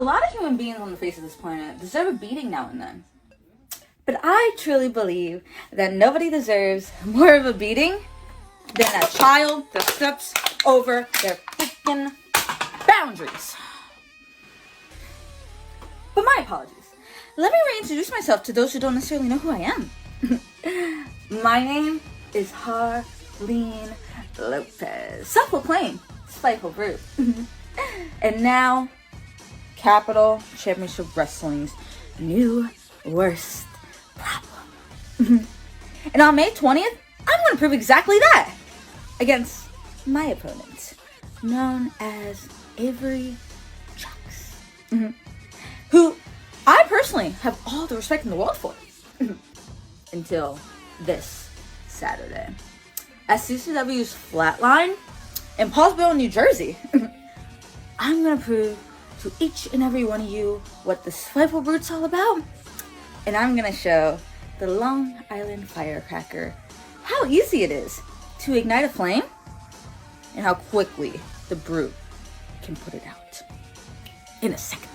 A lot of human beings on the face of this planet deserve a beating now and then. But I truly believe that nobody deserves more of a beating than a child that steps over their freaking boundaries. But my apologies. Let me reintroduce myself to those who don't necessarily know who I am. My name is Harleen Lopez. Self-proclaimed spiteful brute. And now, Captial Championship Wrestling's new worst problem. And on May 20th, I'm going to prove exactly that against my opponent, known as Avery Jacks, who I personally have all the respect in the world for until this Saturday at CCW's FLATLINE in Paulsboro, New Jersey. I'm going to prove to each and every one of you what the spiteful brute's all about, and I'm going to show the Long Island firecracker how easy it is to ignite a flame and how quickly the brute can put it out in a second.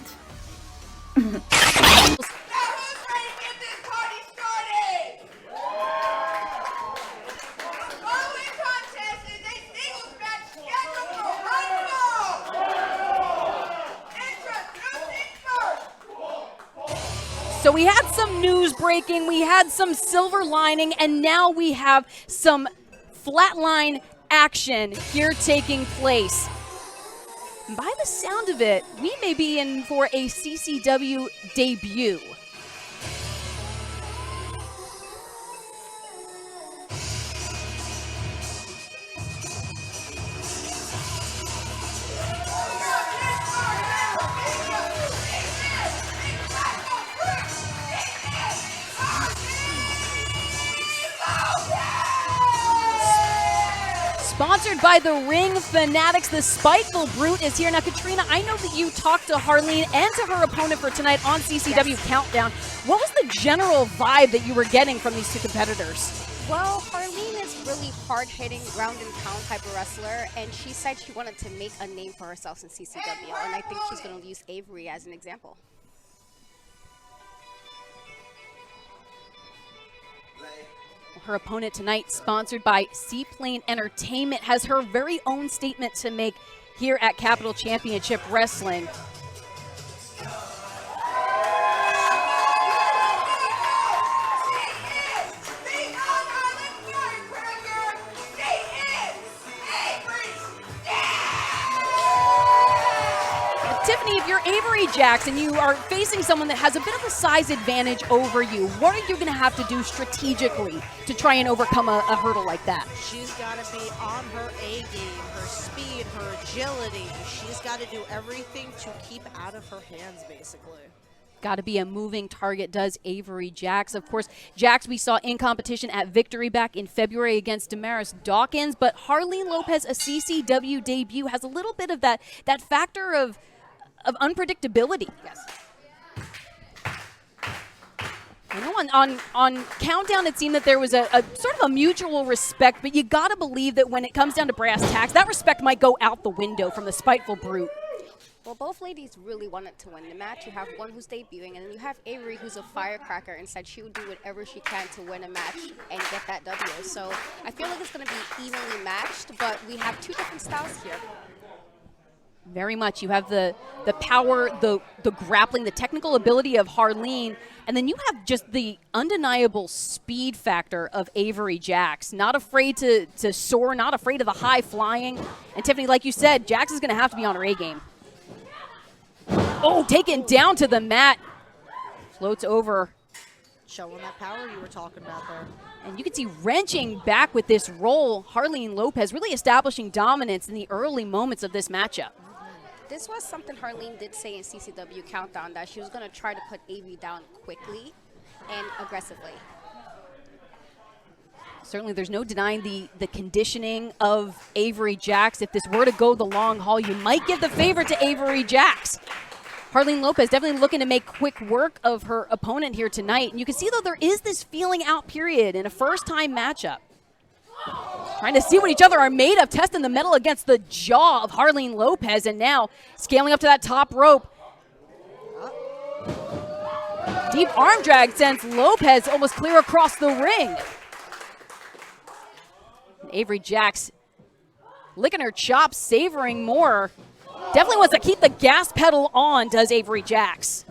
So we had some news breaking, we had some silver lining, and now we have some flatline action here taking place. By the sound of it, we may be in for a CCW debut. Sponsored by the Ring Fanatics, the Spiteful Brute is here. Now, Katrina, I know that you talked to Harleen and to her opponent for tonight on CCW Countdown. What was the general vibe that you were getting from these two competitors? Well, Harleen is really hard-hitting, ground and pound type of wrestler, and she said she wanted to make a name for herself in CCW, and I think she's going to use Avery as an example. Her opponent tonight, sponsored by Seaplane Entertainment, has her very own statement to make here at Captial Championship Wrestling. Tiffany, if you're Avery Jacks and you are facing someone that has a bit of a size advantage over you, what are you going to have to do strategically to try and overcome a hurdle like that? She's got to be on her A game, her speed, her agility. She's got to do everything to keep out of her hands, basically. Got to be a moving target, does Avery Jacks. Of course, Jacks we saw in competition at Victory back in February against Damaris Dawkins, but Harleen Lopez, a CCW debut, has a little bit of that factor of unpredictability. Yes. I know on Countdown it seemed that there was a sort of a mutual respect, but you gotta believe that when it comes down to brass tacks, that respect might go out the window from the Spiteful Brute. Well, both ladies really wanted to win the match. You have one who's debuting, and then you have Avery, who's a firecracker, and said she would do whatever she can to win a match and get that W. So I feel like it's going to be evenly matched, but we have two different styles here. Very much. You have the power, the grappling, the technical ability of Harleen, and then you have just the undeniable speed factor of Avery Jacks. Not afraid to soar, not afraid of the high flying. And Tiffany, like you said, Jacks is going to have to be on her A game. Oh, taken down to the mat. Floats over. Showing that power you were talking about there. And you can see wrenching back with this roll. Harleen Lopez really establishing dominance in the early moments of this matchup. This was something Harleen did say in CCW Countdown, that she was going to try to put Avery down quickly and aggressively. Certainly there's no denying the conditioning of Avery Jacks. If this were to go the long haul, you might give the favor to Avery Jacks. Harleen Lopez definitely looking to make quick work of her opponent here tonight. And you can see, though, there is this feeling out period in a first-time matchup. Trying to see what each other are made of, testing the metal against the jaw of Harleen Lopez, and now scaling up to that top rope. Deep arm drag sends Lopez almost clear across the ring. Avery Jacks licking her chops, savoring more. Definitely wants to keep the gas pedal on, does Avery Jacks.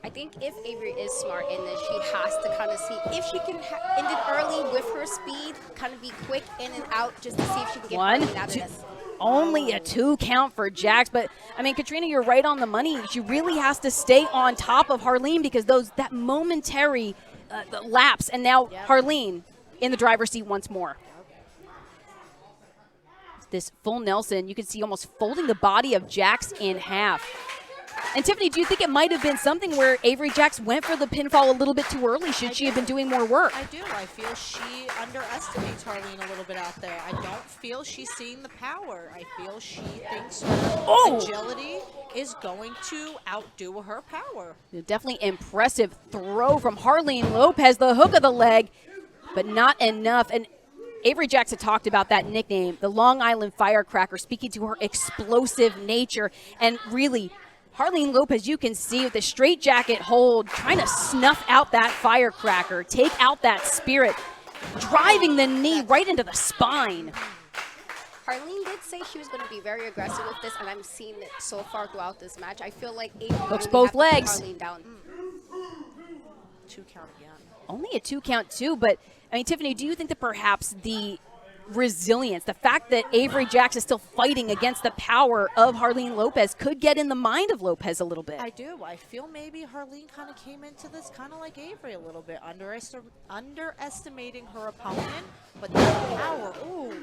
I think if Avery is smart in this, she has to kind of see if she can end it early with her speed, kind of be quick in and out just to see if she can get Harleen out of this. Only a 2 count for Jax, but I mean, Katrina, you're right on the money. She really has to stay on top of Harleen because that momentary lapse, and now Harleen in the driver's seat once more. This full Nelson, you can see almost folding the body of Jax in half. And Tiffany, do you think it might have been something where Avery Jacks went for the pinfall a little bit too early? Should she have been doing more work? I do. I feel she underestimates Harleen a little bit out there. I don't feel she's seeing the power. I feel she thinks her agility is going to outdo her power. Definitely impressive throw from Harleen Lopez, the hook of the leg, but not enough. And Avery Jacks had talked about that nickname, the Long Island Firecracker, speaking to her explosive nature. And really, Harleen Lopez, you can see with the straitjacket hold, trying to snuff out that firecracker, take out that spirit, driving the knee right into the spine. Harleen did say she was going to be very aggressive with this, and I'm seeing it so far throughout this match. I feel like Avery hooks both legs. Harleen down. 2 count again. Only a 2 count too, but I mean, Tiffany, do you think that perhaps the resilience, the fact that Avery Jacks is still fighting against the power of Harleen Lopez could get in the mind of Lopez a little bit? I do. I feel maybe Harleen kind of came into this kind of like Avery a little bit, underestimating her opponent, but the power,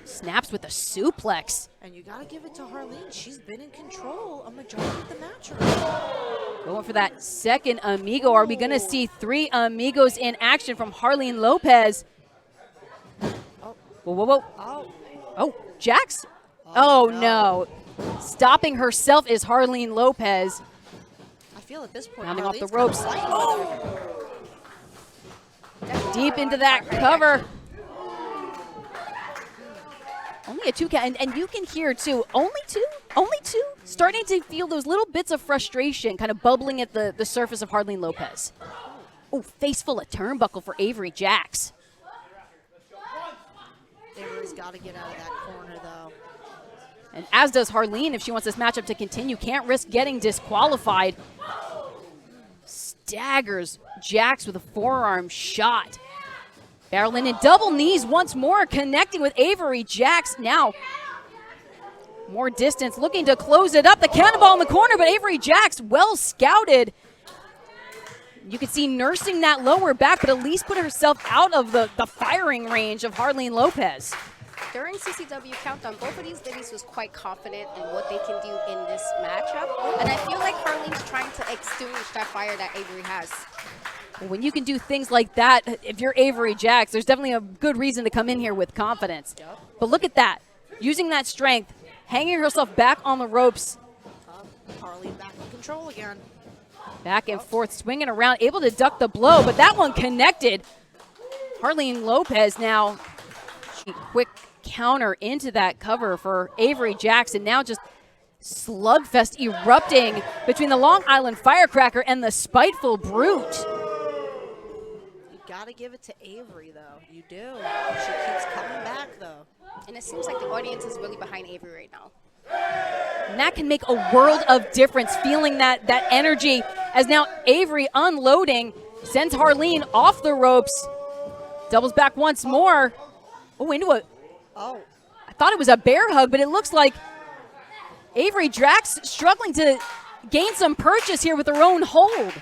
Snaps with a suplex. And you got to give it to Harleen. She's been in control a majority of the match already. Going for that second amigo. Are we going to see 3 amigos in action from Harleen Lopez? Whoa, whoa, whoa. Oh, Jax? Oh, no. Stopping herself is Harleen Lopez. I feel at this point, Rounding off the Harleen's ropes. Deep into that cover. Only a 2 count. And you can hear, too, only two? Starting to feel those little bits of frustration kind of bubbling at the surface of Harleen Lopez. Oh, face full of turnbuckle for Avery Jacks. Avery's got to get out of that corner, though. And as does Harleen if she wants this matchup to continue. Can't risk getting disqualified. Staggers Jax with a forearm shot. Barreling in double knees once more, connecting with Avery Jacks. Now, more distance, looking to close it up. The cannonball in the corner, but Avery Jacks well scouted. You can see nursing that lower back, but at least put herself out of the firing range of Harleen Lopez. During CCW Countdown, both of these ladies was quite confident in what they can do in this matchup. And I feel like Harleen's trying to extinguish that fire that Avery has. Well, when you can do things like that, if you're Avery Jacks, there's definitely a good reason to come in here with confidence. Yep. But look at that. Using that strength, hanging herself back on the ropes. Harleen back in control again. Back and forth, swinging around, able to duck the blow, but that one connected. Harleen Lopez now, quick counter into that cover for Avery Jacks, and now just slugfest erupting between the Long Island Firecracker and the Spiteful Brute. You got to give it to Avery, though. You do. She keeps coming back, though. And it seems like the audience is really behind Avery right now. And that can make a world of difference, feeling that energy as now Avery unloading, sends Harleen off the ropes, doubles back once more. Oh, into a, I thought it was a bear hug, but it looks like Avery Jacks struggling to gain some purchase here with her own hold.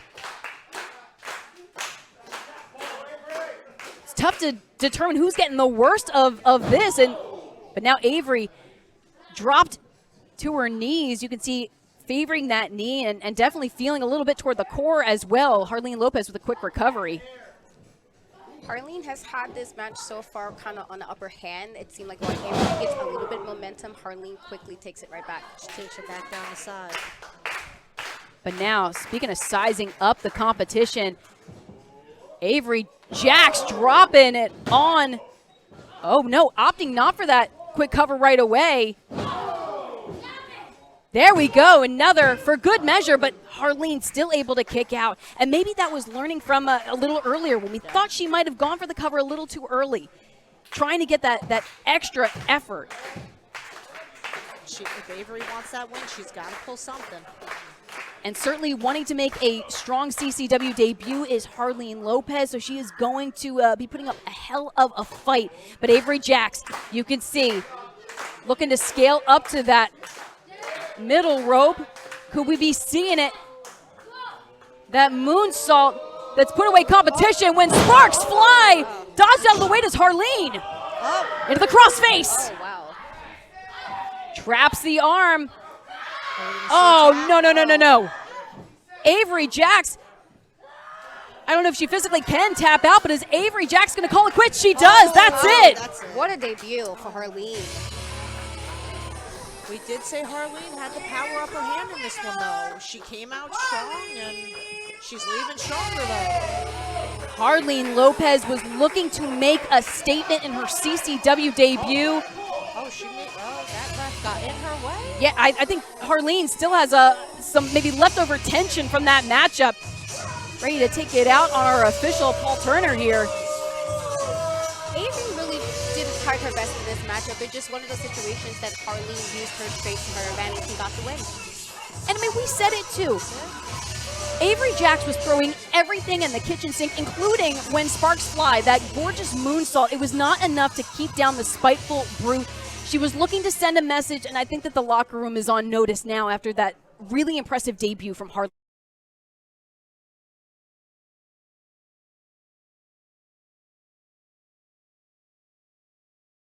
It's tough to determine who's getting the worst of this, but now Avery dropped to her knees. You can see favoring that knee and definitely feeling a little bit toward the core as well. Harleen Lopez with a quick recovery. Harleen has had this match so far kind of on the upper hand. It seemed like when Avery gets a little bit momentum, Harleen quickly takes it right back. She takes her back down the side. But now, speaking of sizing up the competition, Avery Jacks dropping it on. Oh no, opting not for that quick cover right away. There we go, another for good measure, but Harleen still able to kick out. And maybe that was learning from a little earlier when we thought she might have gone for the cover a little too early. Trying to get that extra effort. If Avery wants that win, she's got to pull something. And certainly wanting to make a strong CCW debut is Harleen Lopez, so she is going to be putting up a hell of a fight. But Avery Jacks, you can see, looking to scale up to that middle rope. Could we be seeing it? That moonsault that's put away competition when sparks fly. Dodged out of the way does Harleen. Into the crossface. Oh, wow. Traps the arm. Oh, no. Avery Jacks. I don't know if she physically can tap out, but is Avery Jacks going to call it quits? She does. That's it. What a debut for Harleen. We did say Harleen had the power upper hand in this one, though. She came out strong, and she's leaving stronger, though. Harleen Lopez was looking to make a statement in her CCW debut. That ref got in her way. Yeah, I think Harleen still has some maybe leftover tension from that matchup. Ready to take it out on our official Paul Turner here. Avery really didn't try her best in this matchup. It's just one of those situations that Harleen used her strength to her advantage and got the win. And I mean, we said it too. Avery Jacks was throwing everything in the kitchen sink, including when sparks fly, that gorgeous moonsault. It was not enough to keep down the spiteful brute. She was looking to send a message, and I think that the locker room is on notice now after that really impressive debut from Harleen.